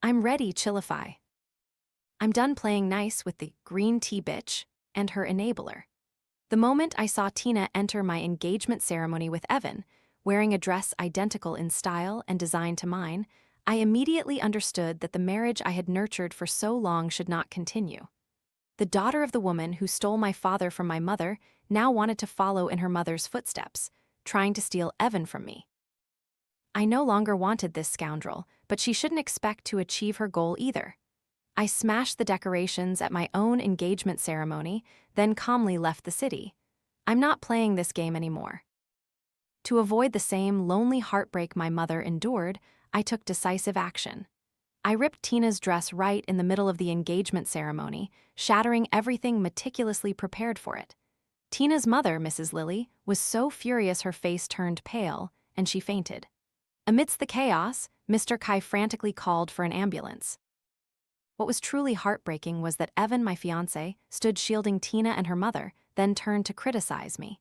I'm ready, Chillify. I'm done playing nice with the green tea bitch and her enabler. The moment I saw Tina enter my engagement ceremony with Evan, wearing a dress identical in style and design to mine, I immediately understood that the marriage I had nurtured for so long should not continue. The daughter of the woman who stole my father from my mother now wanted to follow in her mother's footsteps, trying to steal Evan from me. I no longer wanted this scoundrel, but she shouldn't expect to achieve her goal either. I smashed the decorations at my own engagement ceremony, then calmly left the city. I'm not playing this game anymore. To avoid the same lonely heartbreak my mother endured, I took decisive action. I ripped Tina's dress right in the middle of the engagement ceremony, shattering everything meticulously prepared for it. Tina's mother, Mrs. Lily, was so furious her face turned pale, and she fainted. Amidst the chaos, Mr. Kai frantically called for an ambulance. What was truly heartbreaking was that Evan, my fiancé, stood shielding Tina and her mother, then turned to criticize me.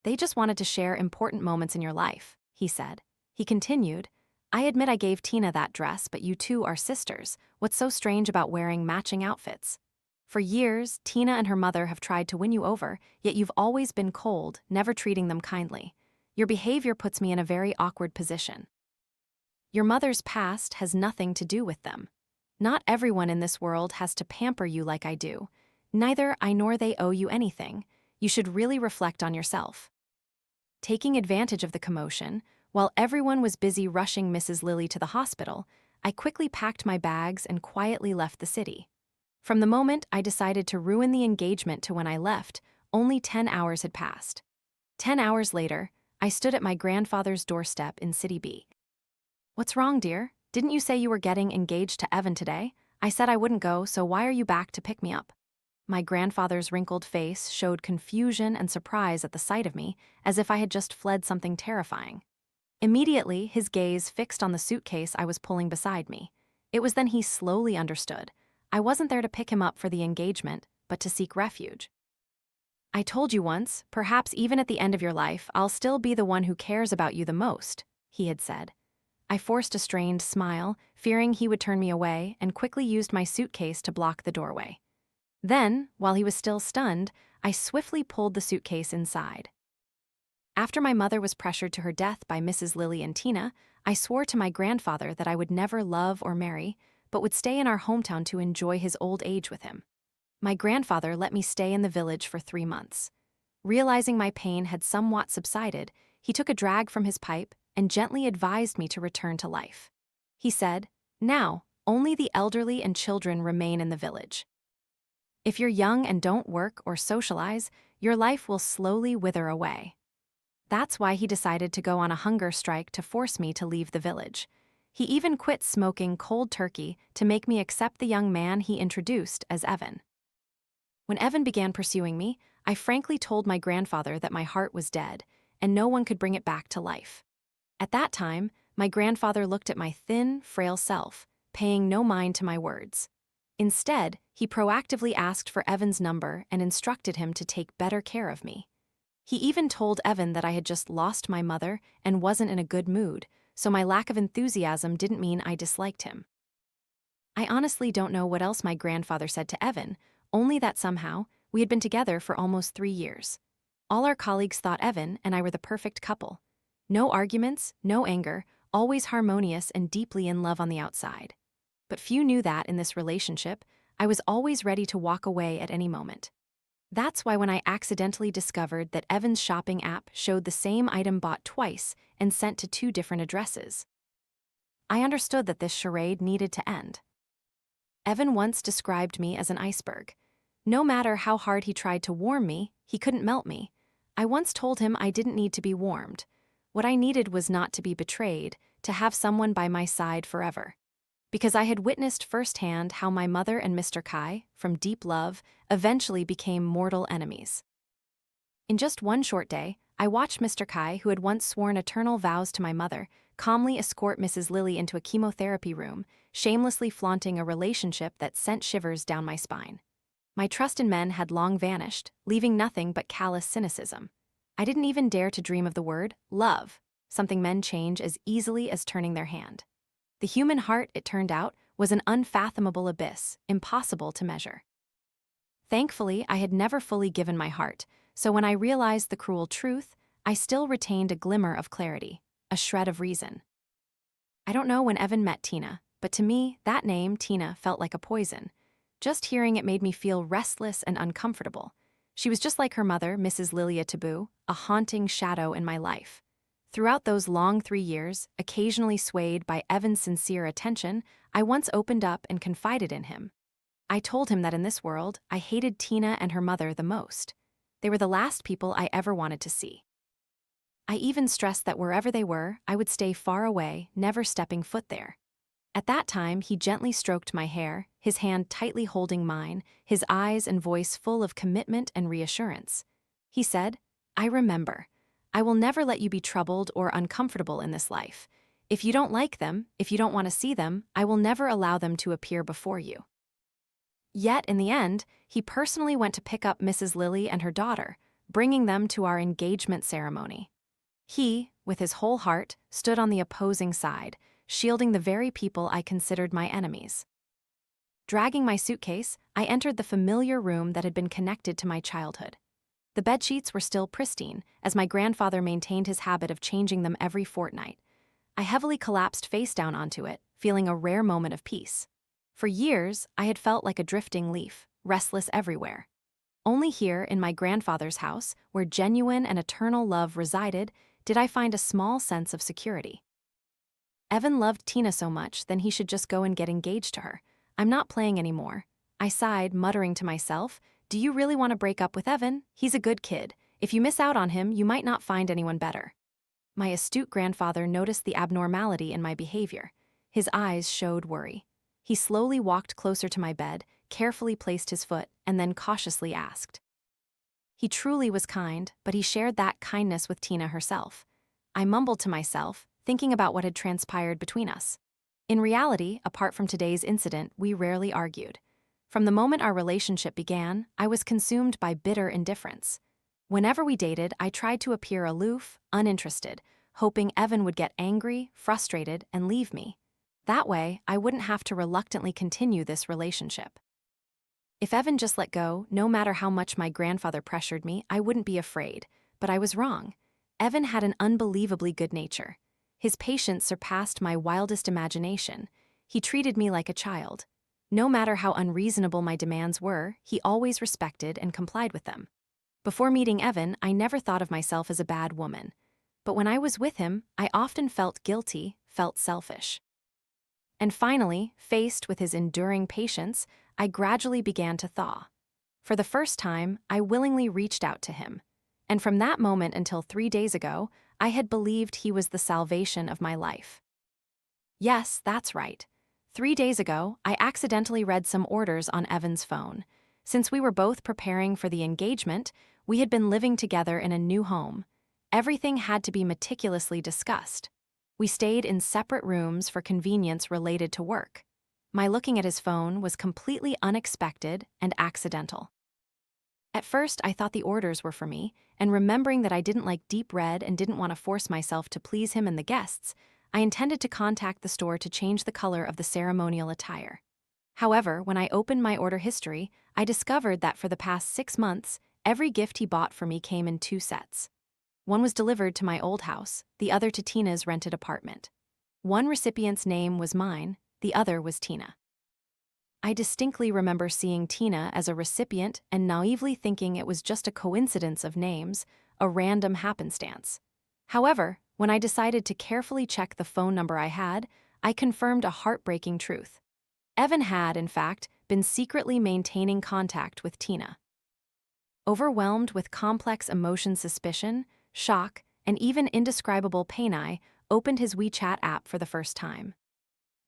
"They just wanted to share important moments in your life," he said. He continued, "I admit I gave Tina that dress, but you two are sisters. What's so strange about wearing matching outfits? For years, Tina and her mother have tried to win you over, yet you've always been cold, never treating them kindly. Your behavior puts me in a very awkward position. Your mother's past has nothing to do with them. Not everyone in this world has to pamper you like I do. Neither I nor they owe you anything. You should really reflect on yourself." Taking advantage of the commotion, while everyone was busy rushing Mrs. Lily to the hospital, I quickly packed my bags and quietly left the city. From the moment I decided to ruin the engagement to when I left, only 10 hours had passed. 10 hours later, I stood at my grandfather's doorstep in City B. "What's wrong, dear? Didn't you say you were getting engaged to Evan today? I said I wouldn't go, so why are you back to pick me up?" My grandfather's wrinkled face showed confusion and surprise at the sight of me, as if I had just fled something terrifying. Immediately, his gaze fixed on the suitcase I was pulling beside me. It was then he slowly understood. I wasn't there to pick him up for the engagement, but to seek refuge. "I told you once, perhaps even at the end of your life, I'll still be the one who cares about you the most," he had said. I forced a strained smile, fearing he would turn me away, and quickly used my suitcase to block the doorway. Then, while he was still stunned, I swiftly pulled the suitcase inside. After my mother was pressured to her death by Mrs. Lily and Tina, I swore to my grandfather that I would never love or marry, but would stay in our hometown to enjoy his old age with him. My grandfather let me stay in the village for 3 months. Realizing my pain had somewhat subsided, he took a drag from his pipe and gently advised me to return to life. He said, "Now, only the elderly and children remain in the village. If you're young and don't work or socialize, your life will slowly wither away." That's why he decided to go on a hunger strike to force me to leave the village. He even quit smoking cold turkey to make me accept the young man he introduced as Evan. When Evan began pursuing me, I frankly told my grandfather that my heart was dead, and no one could bring it back to life. At that time, my grandfather looked at my thin, frail self, paying no mind to my words. Instead, he proactively asked for Evan's number and instructed him to take better care of me. He even told Evan that I had just lost my mother and wasn't in a good mood, so my lack of enthusiasm didn't mean I disliked him. I honestly don't know what else my grandfather said to Evan, only that somehow, we had been together for almost 3 years. All our colleagues thought Evan and I were the perfect couple. No arguments, no anger, always harmonious and deeply in love on the outside. But few knew that in this relationship, I was always ready to walk away at any moment. That's why when I accidentally discovered that Evan's shopping app showed the same item bought twice and sent to 2 different addresses, I understood that this charade needed to end. Evan once described me as an iceberg. No matter how hard he tried to warm me, he couldn't melt me. I once told him I didn't need to be warmed. What I needed was not to be betrayed, to have someone by my side forever. Because I had witnessed firsthand how my mother and Mr. Kai, from deep love, eventually became mortal enemies. In just one short day, I watched Mr. Kai, who had once sworn eternal vows to my mother, calmly escort Mrs. Lily into a chemotherapy room, shamelessly flaunting a relationship that sent shivers down my spine. My trust in men had long vanished, leaving nothing but callous cynicism. I didn't even dare to dream of the word love, something men change as easily as turning their hand. The human heart, it turned out, was an unfathomable abyss, impossible to measure. Thankfully, I had never fully given my heart, so when I realized the cruel truth, I still retained a glimmer of clarity, a shred of reason. I don't know when Evan met Tina, but to me, that name, Tina, felt like a poison. Just hearing it made me feel restless and uncomfortable. She was just like her mother, Mrs. Lilia Taboo, a haunting shadow in my life. Throughout those long 3 years, occasionally swayed by Evan's sincere attention, I once opened up and confided in him. I told him that in this world, I hated Tina and her mother the most. They were the last people I ever wanted to see. I even stressed that wherever they were, I would stay far away, never stepping foot there. At that time, he gently stroked my hair, his hand tightly holding mine, his eyes and voice full of commitment and reassurance. He said, "I remember. I will never let you be troubled or uncomfortable in this life. If you don't like them, if you don't want to see them, I will never allow them to appear before you." Yet, in the end, he personally went to pick up Mrs. Lily and her daughter, bringing them to our engagement ceremony. He, with his whole heart, stood on the opposing side, shielding the very people I considered my enemies. Dragging my suitcase, I entered the familiar room that had been connected to my childhood. The bedsheets were still pristine, as my grandfather maintained his habit of changing them every fortnight. I heavily collapsed face down onto it, feeling a rare moment of peace. For years, I had felt like a drifting leaf, restless everywhere. Only here, in my grandfather's house, where genuine and eternal love resided, did I find a small sense of security. Evan loved Tina so much, then he should just go and get engaged to her. I'm not playing anymore. I sighed, muttering to myself, "Do you really want to break up with Evan? He's a good kid. If you miss out on him, you might not find anyone better." My astute grandfather noticed the abnormality in my behavior. His eyes showed worry. He slowly walked closer to my bed, carefully placed his foot, and then cautiously asked. He truly was kind, but he shared that kindness with Tina herself. I mumbled to myself, thinking about what had transpired between us. In reality, apart from today's incident, we rarely argued. From the moment our relationship began, I was consumed by bitter indifference. Whenever we dated, I tried to appear aloof, uninterested, hoping Evan would get angry, frustrated, and leave me. That way, I wouldn't have to reluctantly continue this relationship. If Evan just let go, no matter how much my grandfather pressured me, I wouldn't be afraid. But I was wrong. Evan had an unbelievably good nature. His patience surpassed my wildest imagination. He treated me like a child. No matter how unreasonable my demands were, he always respected and complied with them. Before meeting Evan, I never thought of myself as a bad woman. But when I was with him, I often felt guilty, felt selfish. And finally, faced with his enduring patience, I gradually began to thaw. For the first time, I willingly reached out to him. And from that moment until 3 days ago, I had believed he was the salvation of my life. Yes, that's right. 3 days ago, I accidentally read some orders on Evan's phone. Since we were both preparing for the engagement, we had been living together in a new home. Everything had to be meticulously discussed. We stayed in separate rooms for convenience related to work. My looking at his phone was completely unexpected and accidental. At first, I thought the orders were for me, and remembering that I didn't like deep red and didn't want to force myself to please him and the guests, I intended to contact the store to change the color of the ceremonial attire. However, when I opened my order history, I discovered that for the past 6 months, every gift he bought for me came in 2 sets. One was delivered to my old house, the other to Tina's rented apartment. One recipient's name was mine, the other was Tina. I distinctly remember seeing Tina as a recipient and naively thinking it was just a coincidence of names, a random happenstance. However, when I decided to carefully check the phone number I had, I confirmed a heartbreaking truth. Evan had, in fact, been secretly maintaining contact with Tina. Overwhelmed with complex emotion, suspicion, shock, and even indescribable pain, I opened his WeChat app for the first time.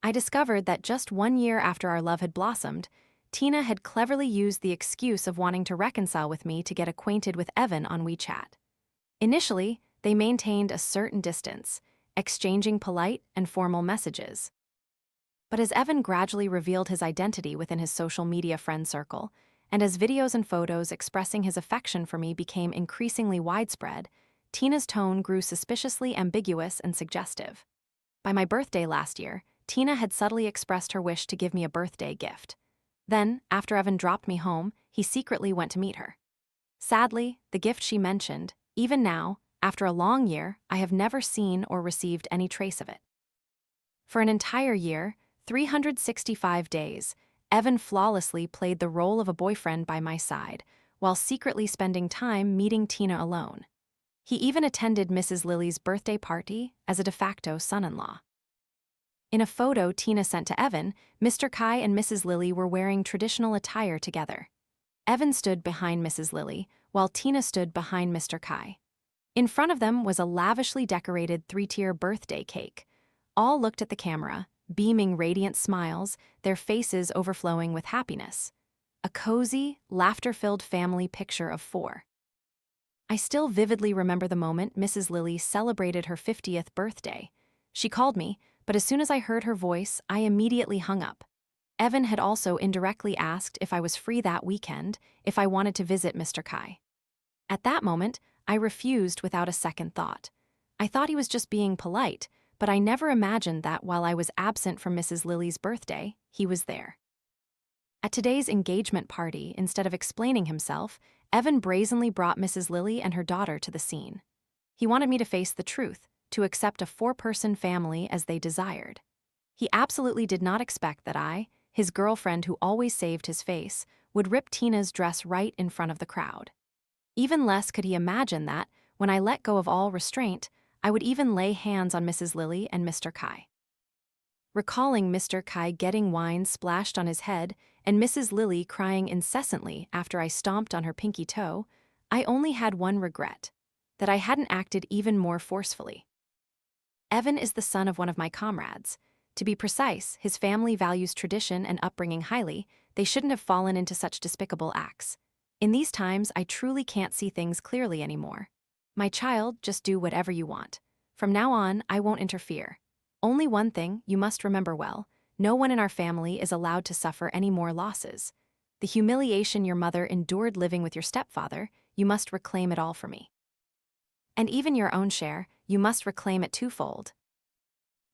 I discovered that just 1 year after our love had blossomed, Tina had cleverly used the excuse of wanting to reconcile with me to get acquainted with Evan on WeChat. Initially, they maintained a certain distance, exchanging polite and formal messages. But as Evan gradually revealed his identity within his social media friend circle, and as videos and photos expressing his affection for me became increasingly widespread, Tina's tone grew suspiciously ambiguous and suggestive. By my birthday last year, Tina had subtly expressed her wish to give me a birthday gift. Then, after Evan dropped me home, he secretly went to meet her. Sadly, the gift she mentioned, even now, after a long year, I have never seen or received any trace of it. For an entire year, 365 days, Evan flawlessly played the role of a boyfriend by my side, while secretly spending time meeting Tina alone. He even attended Mrs. Lily's birthday party as a de facto son-in-law. In a photo Tina sent to Evan, Mr. Kai and Mrs. Lily were wearing traditional attire together. Evan stood behind Mrs. Lily, while Tina stood behind Mr. Kai. In front of them was a lavishly decorated three-tier birthday cake. All looked at the camera, beaming radiant smiles, their faces overflowing with happiness. A cozy, laughter-filled family picture of four. I still vividly remember the moment Mrs. Lily celebrated her 50th birthday. She called me, but as soon as I heard her voice, I immediately hung up. Evan had also indirectly asked if I was free that weekend, if I wanted to visit Mr. Kai. At that moment, I refused without a second thought. I thought he was just being polite, but I never imagined that while I was absent from Mrs. Lily's birthday, he was there. At today's engagement party, instead of explaining himself, Evan brazenly brought Mrs. Lily and her daughter to the scene. He wanted me to face the truth, to accept a four-person family as they desired. He absolutely did not expect that I, his girlfriend who always saved his face, would rip Tina's dress right in front of the crowd. Even less could he imagine that, when I let go of all restraint, I would even lay hands on Mrs. Lily and Mr. Kai. Recalling Mr. Kai getting wine splashed on his head and Mrs. Lily crying incessantly after I stomped on her pinky toe, I only had one regret: that I hadn't acted even more forcefully. Evan is the son of one of my comrades. To be precise, his family values tradition and upbringing highly. They shouldn't have fallen into such despicable acts. In these times, I truly can't see things clearly anymore. My child, just do whatever you want. From now on, I won't interfere. Only one thing you must remember well: no one in our family is allowed to suffer any more losses. The humiliation your mother endured living with your stepfather, you must reclaim it all for me. And even your own share, you must reclaim it twofold.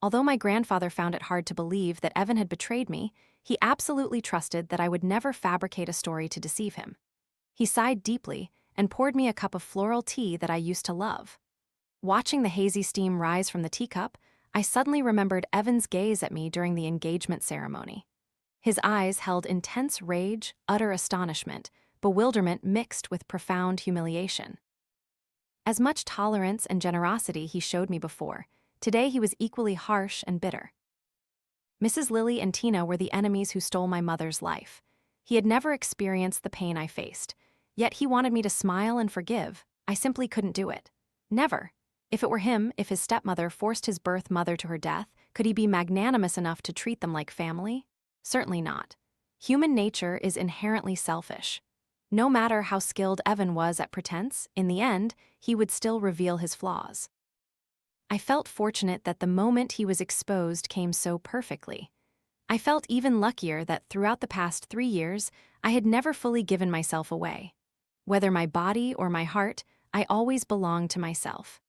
Although my grandfather found it hard to believe that Evan had betrayed me, he absolutely trusted that I would never fabricate a story to deceive him. He sighed deeply and poured me a cup of floral tea that I used to love. Watching the hazy steam rise from the teacup, I suddenly remembered Evan's gaze at me during the engagement ceremony. His eyes held intense rage, utter astonishment, bewilderment mixed with profound humiliation. As much tolerance and generosity he showed me before, today he was equally harsh and bitter. Mrs. Lily and Tina were the enemies who stole my mother's life. He had never experienced the pain I faced, yet he wanted me to smile and forgive. I simply couldn't do it. Never. If it were him, if his stepmother forced his birth mother to her death, could he be magnanimous enough to treat them like family? Certainly not. Human nature is inherently selfish. No matter how skilled Evan was at pretense, in the end, he would still reveal his flaws. I felt fortunate that the moment he was exposed came so perfectly. I felt even luckier that throughout the past 3 years, I had never fully given myself away. Whether my body or my heart, I always belonged to myself.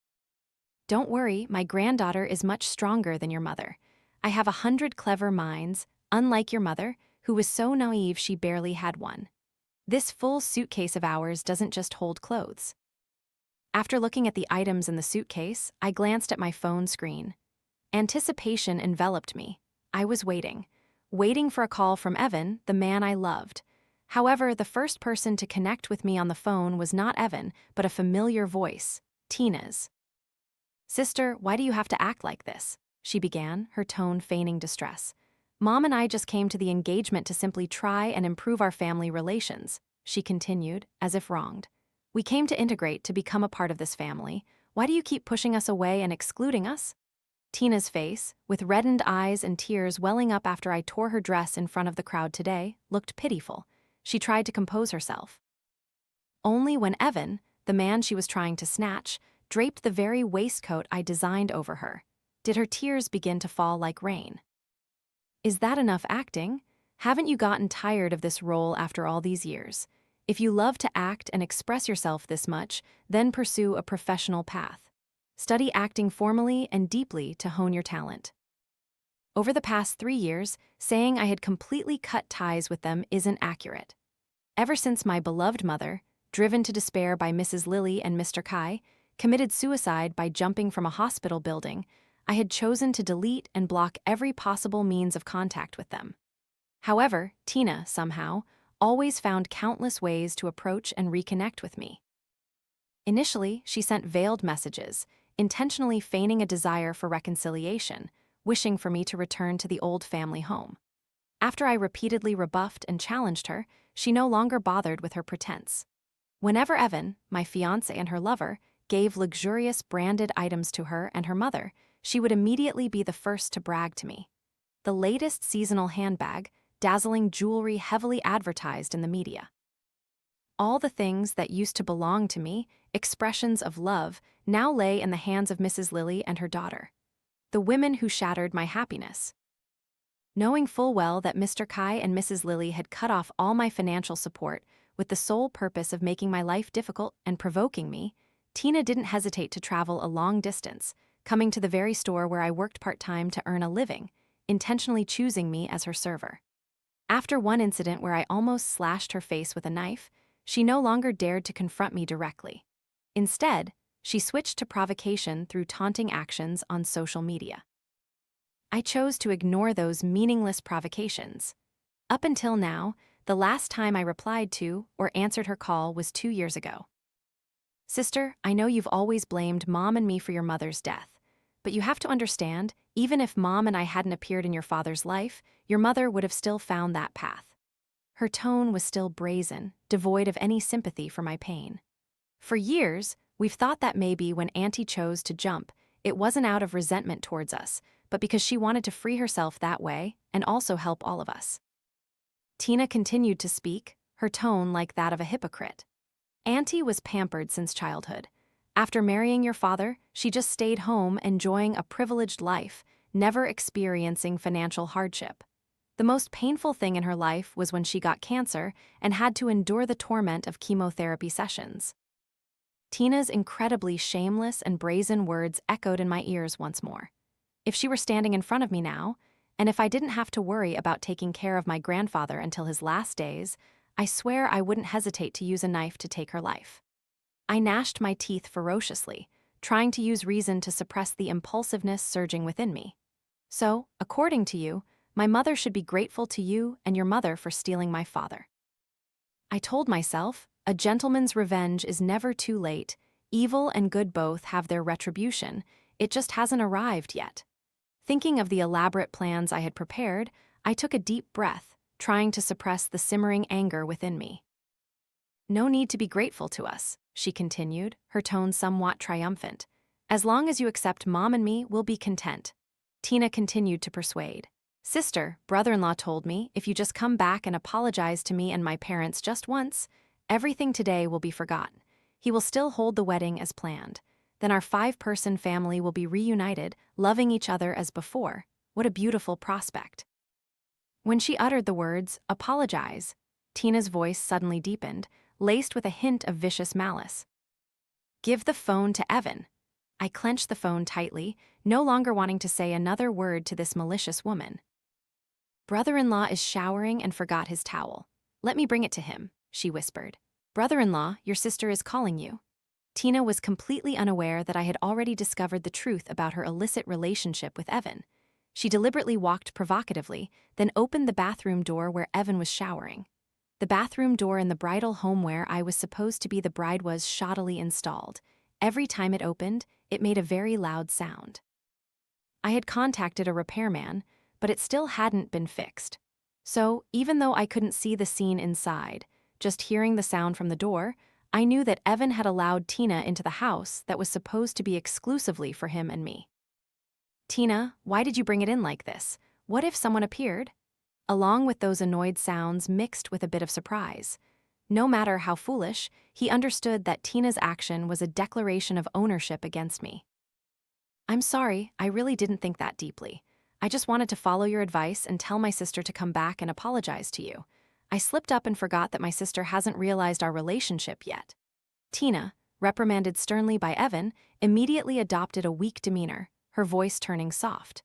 Don't worry, my granddaughter is much stronger than your mother. I have 100 clever minds, unlike your mother, who was so naive she barely had one. This full suitcase of ours doesn't just hold clothes. After looking at the items in the suitcase, I glanced at my phone screen. Anticipation enveloped me. I was waiting for a call from Evan, the man I loved. However, the first person to connect with me on the phone was not Evan, but a familiar voice, Tina's. "Sister, why do you have to act like this?" she began, her tone feigning distress. "Mom and I just came to the engagement to simply try and improve our family relations," she continued, as if wronged. "We came to integrate, to become a part of this family. Why do you keep pushing us away and excluding us?" Tina's face, with reddened eyes and tears welling up after I tore her dress in front of the crowd today, looked pitiful. She tried to compose herself. Only when Evan, the man she was trying to snatch, draped the very waistcoat I designed over her, did her tears begin to fall like rain. "Is that enough acting? Haven't you gotten tired of this role after all these years? If you love to act and express yourself this much, then pursue a professional path. Study acting formally and deeply to hone your talent." Over the past 3 years, saying I had completely cut ties with them isn't accurate. Ever since my beloved mother, driven to despair by Mrs. Lily and Mr. Kai, committed suicide by jumping from a hospital building, I had chosen to delete and block every possible means of contact with them. However, Tina, somehow, always found countless ways to approach and reconnect with me. Initially, she sent veiled messages, intentionally feigning a desire for reconciliation, wishing for me to return to the old family home. After I repeatedly rebuffed and challenged her, she no longer bothered with her pretense. Whenever Evan, my fiancé and her lover, gave luxurious branded items to her and her mother, she would immediately be the first to brag to me. The latest seasonal handbag, dazzling jewelry heavily advertised in the media. All the things that used to belong to me, expressions of love, now lay in the hands of Mrs. Lily and her daughter. The women who shattered my happiness. Knowing full well that Mr. Kai and Mrs. Lily had cut off all my financial support with the sole purpose of making my life difficult and provoking me, Tina didn't hesitate to travel a long distance, coming to the very store where I worked part-time to earn a living, intentionally choosing me as her server. After one incident where I almost slashed her face with a knife, she no longer dared to confront me directly. Instead, she switched to provocation through taunting actions on social media. I chose to ignore those meaningless provocations. Up until now, the last time I replied to or answered her call was 2 years ago. Sister, I know you've always blamed Mom and me for your mother's death, but you have to understand, even if Mom and I hadn't appeared in your father's life, your mother would have still found that path. Her tone was still brazen, devoid of any sympathy for my pain. For years, we've thought that maybe when Auntie chose to jump, it wasn't out of resentment towards us, but because she wanted to free herself that way and also help all of us. Tina continued to speak, her tone like that of a hypocrite. Auntie was pampered since childhood. After marrying your father, she just stayed home enjoying a privileged life, never experiencing financial hardship. The most painful thing in her life was when she got cancer and had to endure the torment of chemotherapy sessions. Tina's incredibly shameless and brazen words echoed in my ears once more. If she were standing in front of me now, and if I didn't have to worry about taking care of my grandfather until his last days, I swear I wouldn't hesitate to use a knife to take her life. I gnashed my teeth ferociously, trying to use reason to suppress the impulsiveness surging within me. So, according to you, my mother should be grateful to you and your mother for stealing my father. I told myself, a gentleman's revenge is never too late. Evil and good both have their retribution. It just hasn't arrived yet. Thinking of the elaborate plans I had prepared, I took a deep breath, trying to suppress the simmering anger within me. No need to be grateful to us, she continued, her tone somewhat triumphant. As long as you accept Mom and me, we'll be content. Tina continued to persuade. Sister, brother-in-law told me, if you just come back and apologize to me and my parents just once, everything today will be forgotten. He will still hold the wedding as planned. Then our 5-person family will be reunited, loving each other as before. What a beautiful prospect. When she uttered the words, apologize, Tina's voice suddenly deepened, laced with a hint of vicious malice. Give the phone to Evan. I clenched the phone tightly, no longer wanting to say another word to this malicious woman. Brother-in-law is showering and forgot his towel. Let me bring it to him, she whispered. Brother-in-law, your sister is calling you. Tina was completely unaware that I had already discovered the truth about her illicit relationship with Evan. She deliberately walked provocatively, then opened the bathroom door where Evan was showering. The bathroom door in the bridal home where I was supposed to be the bride was shoddily installed. Every time it opened, it made a very loud sound. I had contacted a repairman, but it still hadn't been fixed. So, even though I couldn't see the scene inside, just hearing the sound from the door, I knew that Evan had allowed Tina into the house that was supposed to be exclusively for him and me. Tina, why did you bring it in like this? What if someone appeared? Along with those annoyed sounds mixed with a bit of surprise. No matter how foolish, he understood that Tina's action was a declaration of ownership against me. I'm sorry, I really didn't think that deeply. I just wanted to follow your advice and tell my sister to come back and apologize to you. I slipped up and forgot that my sister hasn't realized our relationship yet. Tina, reprimanded sternly by Evan, immediately adopted a weak demeanor, her voice turning soft.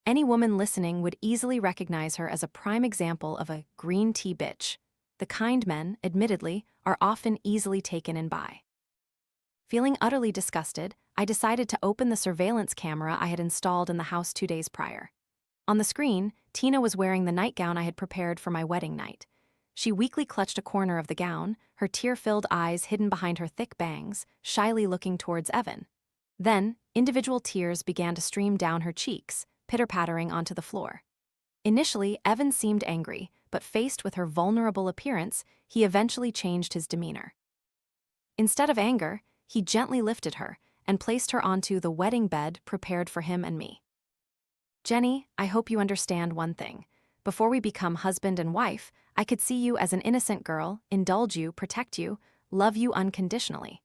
Any woman listening would easily recognize her as a prime example of a green tea bitch. The kind men, admittedly, are often easily taken in by. Feeling utterly disgusted, I decided to open the surveillance camera I had installed in the house 2 days prior. On the screen, Tina was wearing the nightgown I had prepared for my wedding night. She weakly clutched a corner of the gown, her tear-filled eyes hidden behind her thick bangs, shyly looking towards Evan. Then, individual tears began to stream down her cheeks, pitter-pattering onto the floor. Initially, Evan seemed angry, but faced with her vulnerable appearance, he eventually changed his demeanor. Instead of anger, he gently lifted her and placed her onto the wedding bed prepared for him and me. Jenny, I hope you understand one thing. Before we become husband and wife, I could see you as an innocent girl, indulge you, protect you, love you unconditionally.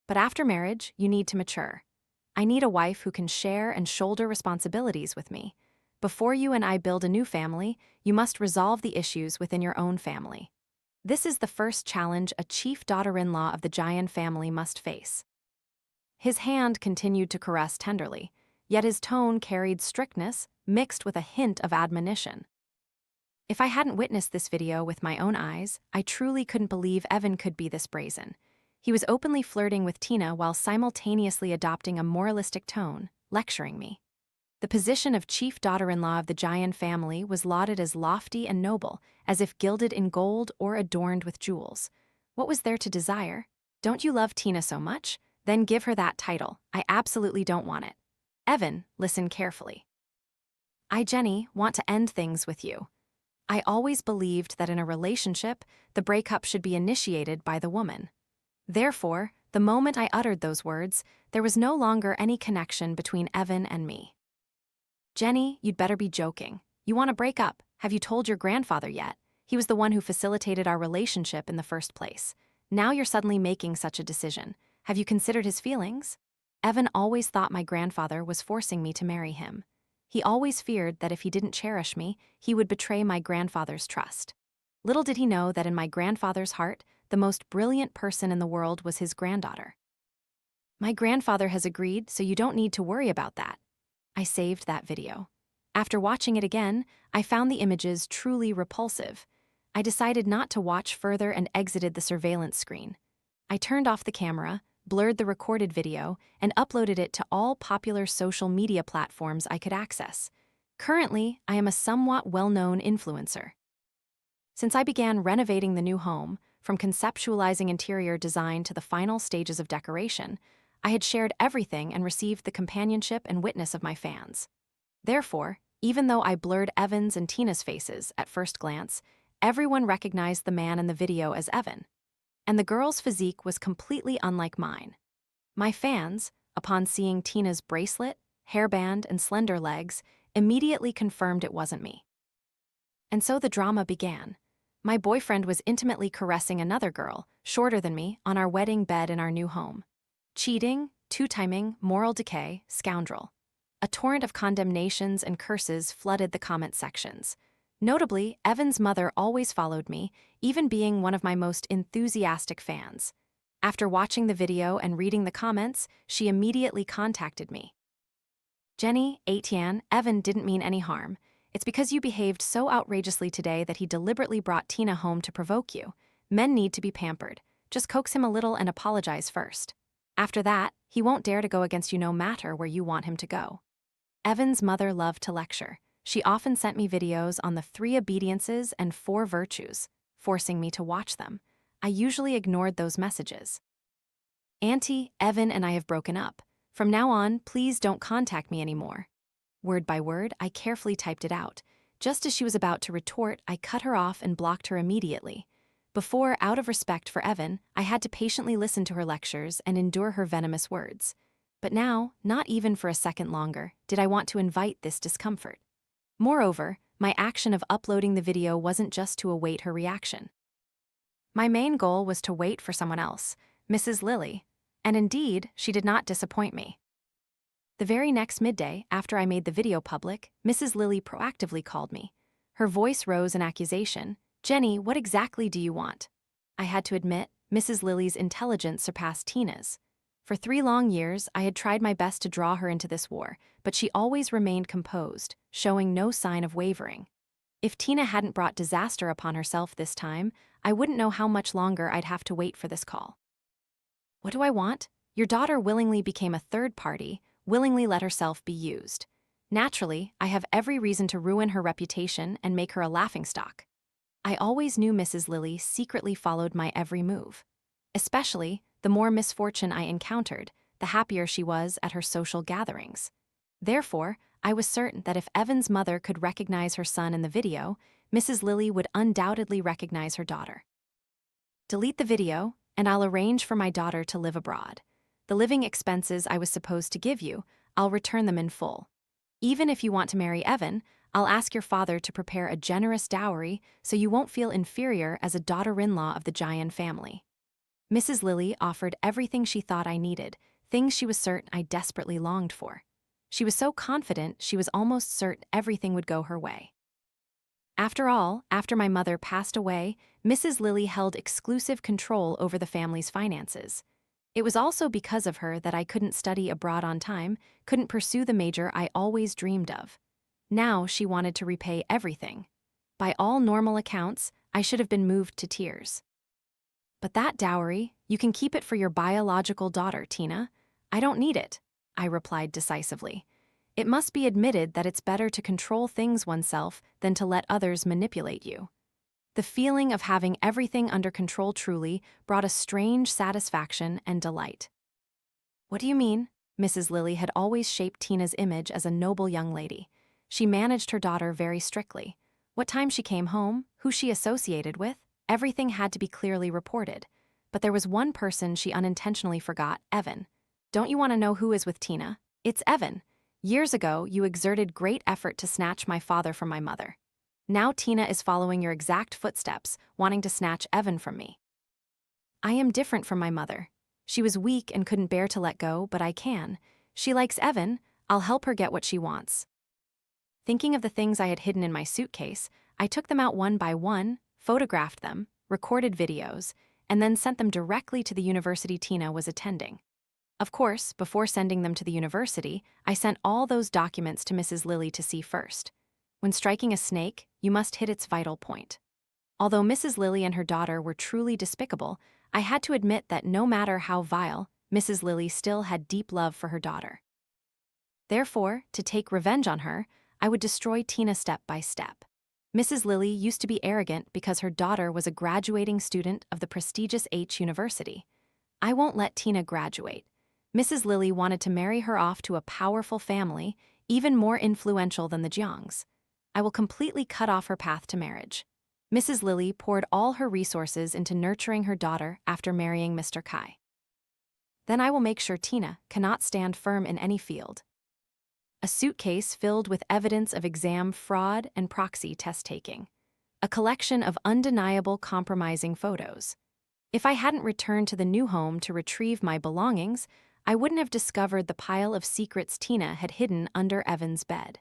But after marriage, you need to mature. I need a wife who can share and shoulder responsibilities with me. Before you and I build a new family, you must resolve the issues within your own family. This is the first challenge a chief daughter-in-law of the Jayan family must face. His hand continued to caress tenderly, yet his tone carried strictness mixed with a hint of admonition. If I hadn't witnessed this video with my own eyes, I truly couldn't believe Evan could be this brazen. He was openly flirting with Tina while simultaneously adopting a moralistic tone, lecturing me. The position of chief daughter-in-law of the Jayan family was lauded as lofty and noble, as if gilded in gold or adorned with jewels. What was there to desire? Don't you love Tina so much? Then give her that title. I absolutely don't want it. Evan, listen carefully. I, Jenny, want to end things with you. I always believed that in a relationship, the breakup should be initiated by the woman. Therefore, the moment I uttered those words, there was no longer any connection between Evan and me. Jenny, you'd better be joking. You want to break up? Have you told your grandfather yet? He was the one who facilitated our relationship in the first place. Now you're suddenly making such a decision. Have you considered his feelings? Evan always thought my grandfather was forcing me to marry him. He always feared that if he didn't cherish me, he would betray my grandfather's trust. Little did he know that in my grandfather's heart, the most brilliant person in the world was his granddaughter. My grandfather has agreed, so you don't need to worry about that. I saved that video. After watching it again, I found the images truly repulsive. I decided not to watch further and exited the surveillance screen. I turned off the camera, blurred the recorded video, and uploaded it to all popular social media platforms I could access. Currently, I am a somewhat well-known influencer. Since I began renovating the new home, from conceptualizing interior design to the final stages of decoration, I had shared everything and received the companionship and witness of my fans. Therefore, even though I blurred Evan's and Tina's faces at first glance, everyone recognized the man in the video as Evan. And the girl's physique was completely unlike mine. My fans, upon seeing Tina's bracelet, hairband, and slender legs, immediately confirmed it wasn't me. And so the drama began. My boyfriend was intimately caressing another girl, shorter than me, on our wedding bed in our new home. Cheating, two-timing, moral decay, scoundrel. A torrent of condemnations and curses flooded the comment sections. Notably, Evan's mother always followed me, even being one of my most enthusiastic fans. After watching the video and reading the comments, she immediately contacted me. Jenny, Etienne, Evan didn't mean any harm. It's because you behaved so outrageously today that he deliberately brought Tina home to provoke you. Men need to be pampered. Just coax him a little and apologize first. After that, he won't dare to go against you no matter where you want him to go. Evan's mother loved to lecture. She often sent me videos on the 3 obediences and 4 virtues, forcing me to watch them. I usually ignored those messages. Auntie, Evan and I have broken up. From now on, please don't contact me anymore. Word by word, I carefully typed it out. Just as she was about to retort, I cut her off and blocked her immediately. Before, out of respect for Evan, I had to patiently listen to her lectures and endure her venomous words. But now, not even for a second longer, did I want to invite this discomfort. Moreover, my action of uploading the video wasn't just to await her reaction. My main goal was to wait for someone else, Mrs. Lily, and indeed, she did not disappoint me. The very next midday, after I made the video public, Mrs. Lily proactively called me. Her voice rose in accusation. Jenny, what exactly do you want? I had to admit, Mrs. Lily's intelligence surpassed Tina's. For 3 long years, I had tried my best to draw her into this war, but she always remained composed, showing no sign of wavering. If Tina hadn't brought disaster upon herself this time, I wouldn't know how much longer I'd have to wait for this call. What do I want? Your daughter willingly became a third party, willingly let herself be used. Naturally, I have every reason to ruin her reputation and make her a laughingstock. I always knew Mrs. Lily secretly followed my every move. Especially, the more misfortune I encountered, the happier she was at her social gatherings. Therefore, I was certain that if Evan's mother could recognize her son in the video, Mrs. Lily would undoubtedly recognize her daughter. Delete the video, and I'll arrange for my daughter to live abroad. The living expenses I was supposed to give you, I'll return them in full. Even if you want to marry Evan, I'll ask your father to prepare a generous dowry so you won't feel inferior as a daughter-in-law of the Giant family. Mrs. Lily offered everything she thought I needed, things she was certain I desperately longed for. She was so confident she was almost certain everything would go her way. After all, after my mother passed away, Mrs. Lily held exclusive control over the family's finances. It was also because of her that I couldn't study abroad on time, couldn't pursue the major I always dreamed of. Now she wanted to repay everything. By all normal accounts, I should have been moved to tears. But that dowry, you can keep it for your biological daughter, Tina. I don't need it, I replied decisively. It must be admitted that it's better to control things oneself than to let others manipulate you. The feeling of having everything under control truly brought a strange satisfaction and delight. What do you mean? Mrs. Lily had always shaped Tina's image as a noble young lady. She managed her daughter very strictly. What time she came home, who she associated with, everything had to be clearly reported. But there was one person she unintentionally forgot, Evan. Don't you want to know who is with Tina? It's Evan. Years ago, you exerted great effort to snatch my father from my mother. Now Tina is following your exact footsteps, wanting to snatch Evan from me. I am different from my mother. She was weak and couldn't bear to let go, but I can. She likes Evan, I'll help her get what she wants. Thinking of the things I had hidden in my suitcase, I took them out one by one, photographed them, recorded videos, and then sent them directly to the university Tina was attending. Of course, before sending them to the university, I sent all those documents to Mrs. Lily to see first. When striking a snake, you must hit its vital point. Although Mrs. Lily and her daughter were truly despicable, I had to admit that no matter how vile, Mrs. Lily still had deep love for her daughter. Therefore, to take revenge on her, I would destroy Tina step by step. Mrs. Lily used to be arrogant because her daughter was a graduating student of the prestigious H University. I won't let Tina graduate. Mrs. Lily wanted to marry her off to a powerful family, even more influential than the Jiangs. I will completely cut off her path to marriage. Mrs. Lily poured all her resources into nurturing her daughter after marrying Mr. Kai. Then I will make sure Tina cannot stand firm in any field. A suitcase filled with evidence of exam fraud and proxy test-taking. A collection of undeniable compromising photos. If I hadn't returned to the new home to retrieve my belongings, I wouldn't have discovered the pile of secrets Tina had hidden under Evan's bed.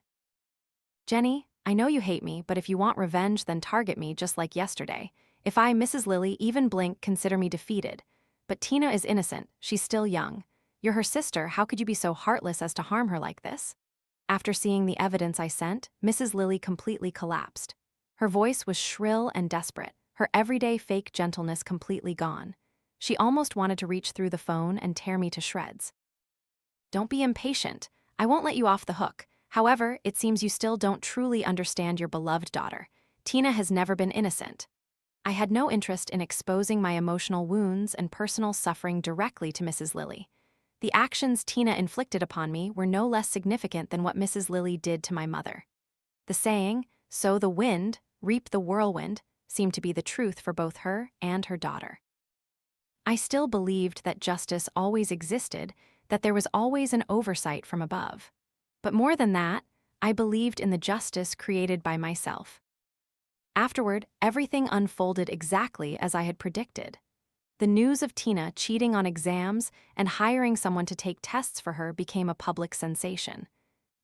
Jenny, I know you hate me, but if you want revenge, then target me just like yesterday. If I, Mrs. Lily, even blink, consider me defeated. But Tina is innocent, she's still young. You're her sister, how could you be so heartless as to harm her like this? After seeing the evidence I sent, Mrs. Lily completely collapsed. Her voice was shrill and desperate, her everyday fake gentleness completely gone. She almost wanted to reach through the phone and tear me to shreds. Don't be impatient. I won't let you off the hook. However, it seems you still don't truly understand your beloved daughter. Tina has never been innocent. I had no interest in exposing my emotional wounds and personal suffering directly to Mrs. Lily. The actions Tina inflicted upon me were no less significant than what Mrs. Lily did to my mother. The saying, sow the wind, reap the whirlwind, seemed to be the truth for both her and her daughter. I still believed that justice always existed, that there was always an oversight from above. But more than that, I believed in the justice created by myself. Afterward, everything unfolded exactly as I had predicted. The news of Tina cheating on exams and hiring someone to take tests for her became a public sensation.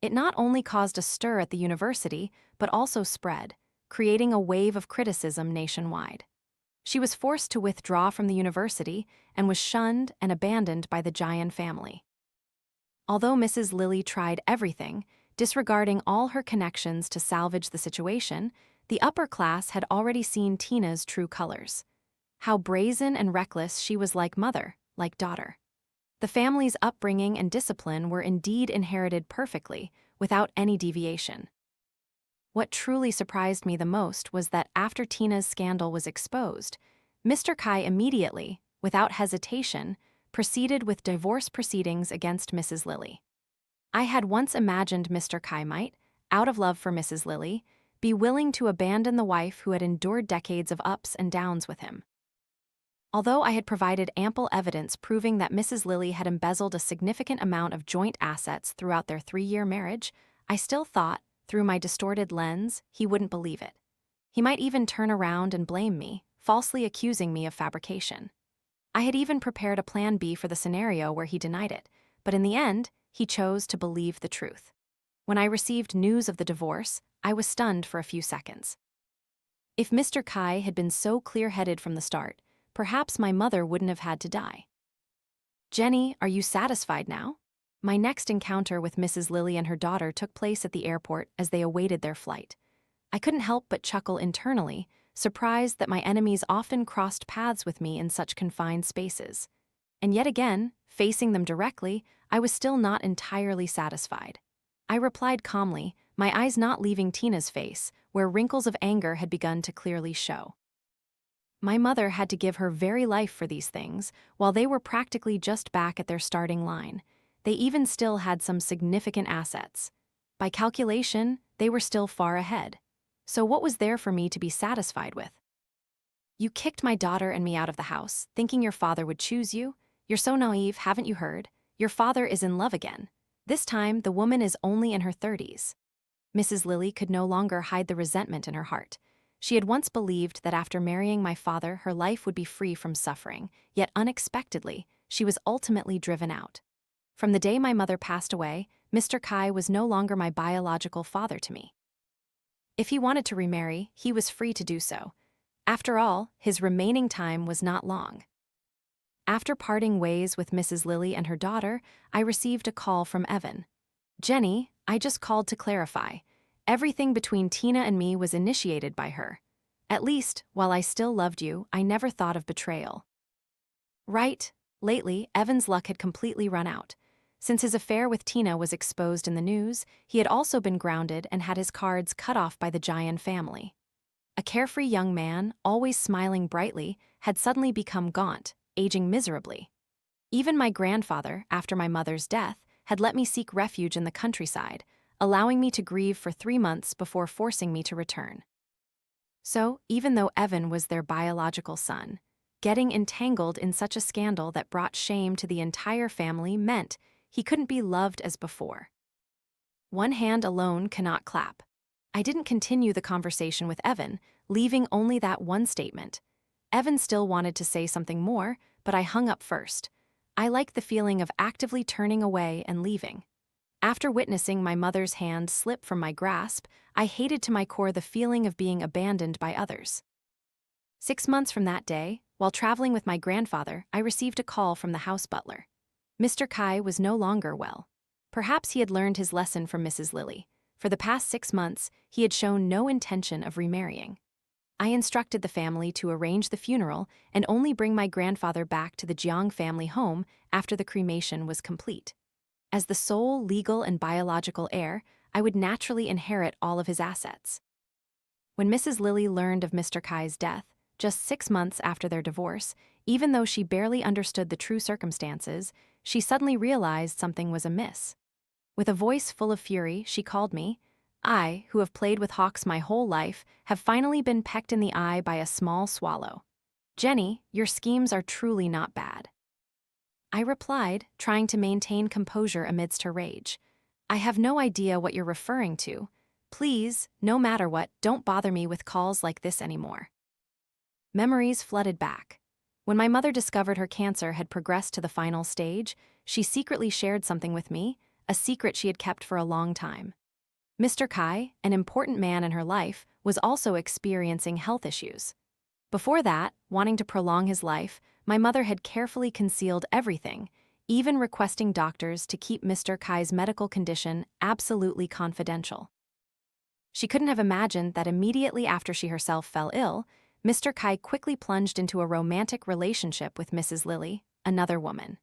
It not only caused a stir at the university, but also spread, creating a wave of criticism nationwide. She was forced to withdraw from the university and was shunned and abandoned by the Jian family. Although Mrs. Lily tried everything, disregarding all her connections to salvage the situation, the upper class had already seen Tina's true colors. How brazen and reckless she was, like mother, like daughter. The family's upbringing and discipline were indeed inherited perfectly, without any deviation. What truly surprised me the most was that after Tina's scandal was exposed, Mr. Kai immediately, without hesitation, proceeded with divorce proceedings against Mrs. Lily. I had once imagined Mr. Kai might, out of love for Mrs. Lily, be willing to abandon the wife who had endured decades of ups and downs with him. Although I had provided ample evidence proving that Mrs. Lily had embezzled a significant amount of joint assets throughout their 3-year marriage, I still thought, through my distorted lens, he wouldn't believe it. He might even turn around and blame me, falsely accusing me of fabrication. I had even prepared a plan B for the scenario where he denied it, but in the end, he chose to believe the truth. When I received news of the divorce, I was stunned for a few seconds. If Mr. Kai had been so clear-headed from the start, perhaps my mother wouldn't have had to die. "Jenny, are you satisfied now?" My next encounter with Mrs. Lily and her daughter took place at the airport as they awaited their flight. I couldn't help but chuckle internally, surprised that my enemies often crossed paths with me in such confined spaces. And yet again, facing them directly, I was still not entirely satisfied. I replied calmly, my eyes not leaving Tina's face, where wrinkles of anger had begun to clearly show. My mother had to give her very life for these things, while they were practically just back at their starting line. They even still had some significant assets. By calculation, they were still far ahead. So what was there for me to be satisfied with? "You kicked my daughter and me out of the house, thinking your father would choose you? You're so naive, haven't you heard? Your father is in love again. This time, the woman is only in her 30s. Mrs. Lily could no longer hide the resentment in her heart. She had once believed that after marrying my father, her life would be free from suffering, yet unexpectedly, she was ultimately driven out. From the day my mother passed away, Mr. Kai was no longer my biological father to me. If he wanted to remarry, he was free to do so. After all, his remaining time was not long. After parting ways with Mrs. Lily and her daughter, I received a call from Evan. "Jenny, I just called to clarify. Everything between Tina and me was initiated by her. At least, while I still loved you, I never thought of betrayal." Right, lately, Evan's luck had completely run out. Since his affair with Tina was exposed in the news, he had also been grounded and had his cards cut off by the Jian family. A carefree young man, always smiling brightly, had suddenly become gaunt, aging miserably. Even my grandfather, after my mother's death, had let me seek refuge in the countryside, allowing me to grieve for 3 months before forcing me to return. So, even though Evan was their biological son, getting entangled in such a scandal that brought shame to the entire family meant he couldn't be loved as before. One hand alone cannot clap. I didn't continue the conversation with Evan, leaving only that one statement. Evan still wanted to say something more, but I hung up first. I liked the feeling of actively turning away and leaving. After witnessing my mother's hand slip from my grasp, I hated to my core the feeling of being abandoned by others. 6 months from that day, while traveling with my grandfather, I received a call from the house butler. Mr. Kai was no longer well. Perhaps he had learned his lesson from Mrs. Lily. For the past 6 months, he had shown no intention of remarrying. I instructed the family to arrange the funeral and only bring my grandfather back to the Jiang family home after the cremation was complete. As the sole legal and biological heir, I would naturally inherit all of his assets. When Mrs. Lily learned of Mr. Kai's death, just 6 months after their divorce, even though she barely understood the true circumstances, she suddenly realized something was amiss. With a voice full of fury, she called me. "I, who have played with hawks my whole life, have finally been pecked in the eye by a small swallow. Jenny, your schemes are truly not bad." I replied, trying to maintain composure amidst her rage. "I have no idea what you're referring to. Please, no matter what, don't bother me with calls like this anymore." Memories flooded back. When my mother discovered her cancer had progressed to the final stage, she secretly shared something with me, a secret she had kept for a long time. Mr. Kai, an important man in her life, was also experiencing health issues. Before that, wanting to prolong his life, my mother had carefully concealed everything, even requesting doctors to keep Mr. Kai's medical condition absolutely confidential. She couldn't have imagined that immediately after she herself fell ill, Mr. Kai quickly plunged into a romantic relationship with Mrs. Lily, another woman.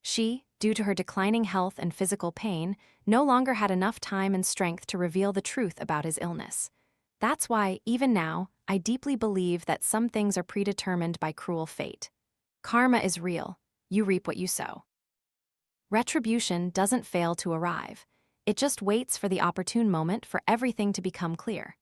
She, due to her declining health and physical pain, no longer had enough time and strength to reveal the truth about his illness. That's why, even now, I deeply believe that some things are predetermined by cruel fate. Karma is real. You reap what you sow. Retribution doesn't fail to arrive. It just waits for the opportune moment for everything to become clear.